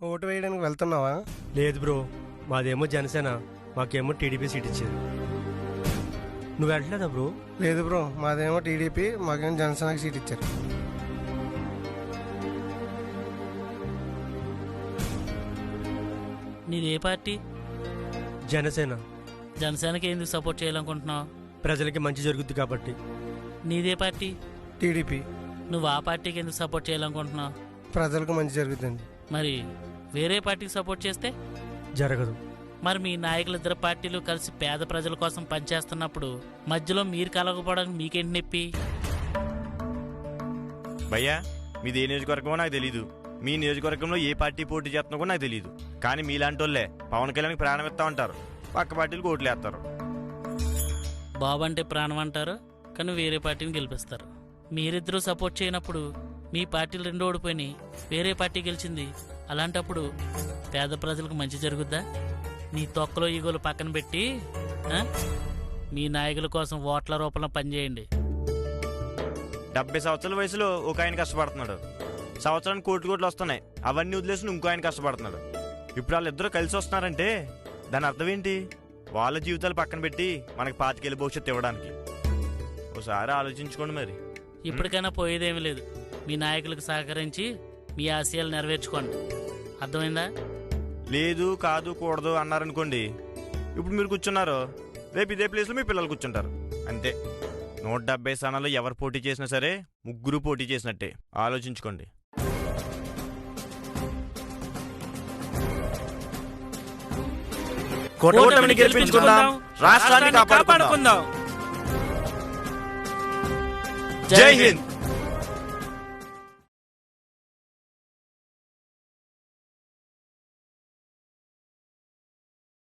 Vote వేయడానికి వెళ్తున్నావా? లేదు బ్రో, మాదేమో జనసేన, మాకేమో టీడీపీ సీట్ ఇచ్చింది. నువ్వు వెళ్ళలేదా బ్రో? లేదు బ్రో, మాదేమో టీడీపీ, మాకేమో జనసేనకి సీట్ ఇచ్చారు. నీది ఏ పార్టీ? జనసేన. జనసేనకి ఎందుకు సపోర్ట్ చేయాలనుకుంటున్నావు? ప్రజలకి మంచి జరుగుద్ది కాబట్టి. నీదే పార్టీ? టీడీపీ. నువ్వు ఆ పార్టీకి ఎందుకు సపోర్ట్ చేయాలనుకుంటున్నావు? ప్రజలకు మంచి జరుగుతుంది. మరి వేరే పార్టీకి సపోర్ట్ చేస్తే జరగదు. మరి మీ నాయకులిద్దరు పార్టీలు కలిసి పేద ప్రజల కోసం పనిచేస్తున్నప్పుడు మధ్యలో మీరు కలగకపోవడానికి మీకేంటి నొప్పి? భయ్యా, మీది ఏ నియోజకవర్గమో నాకు తెలీదు, మీ నియోజకవర్గంలో ఏ పార్టీ పోటీ చేస్తున్నా కూడా నాకు తెలియదు. కానీ మీలాంటి వాళ్ళే పవన్ కళ్యాణ్కి ప్రాణం ఇస్తా ఉంటారు, పక్క పార్టీలకు ఓట్లు వేస్తారు. బాబు అంటే ప్రాణం అంటారు, కానీ వేరే పార్టీని గెలిపిస్తారు. మీరిద్దరూ సపోర్ట్ చేయనప్పుడు మీ పార్టీలు రెండు ఓడిపోయినాయి, వేరే పార్టీ గెలిచింది. అలాంటప్పుడు పేద ప్రజలకు మంచి జరుగుద్దా? నీ తొక్కలో ఈగోలు పక్కన పెట్టి మీ నాయకుల కోసం ఓట్ల రూపంలో పనిచేయండి. 70 సంవత్సరాల వయసులో ఒక ఆయన కష్టపడుతున్నాడు, సంవత్సరానికి కోట్లు వస్తున్నాయి, అవన్నీ వదిలేసి ఇంకో ఆయన కష్టపడుతున్నాడు. ఇప్పుడు వాళ్ళిద్దరూ కలిసి వస్తున్నారంటే దాని అర్థం ఏంటి? వాళ్ళ జీవితాలు పక్కన పెట్టి మనకి పాతికేళ్ళ భవిష్యత్తు ఇవ్వడానికి. ఒకసారి ఆలోచించుకోండి. మరి ఇప్పటికైనా పోయేదేమీ లేదు. మీ నాయకులకు సహకరించి మీ ఆశయాలు నెరవేర్చుకోండి. అర్థమైందా? లేదు, కాదు, కూడదు అన్నారనుకోండి, ఇప్పుడు మీరు కూర్చున్నారు, రేపు ఇదే ప్లేస్లో మీ పిల్లలు కూర్చుంటారు. అంతే. 170 స్థానాల్లో ఎవరు పోటీ చేసినా సరే ముగ్గురు పోటీ చేసినట్టే. ఆలోచించుకోండి. కూటమిని గెలిపించుకుందాం, రాష్ట్రాన్ని కాపాడుకుందాం. జై హింద్.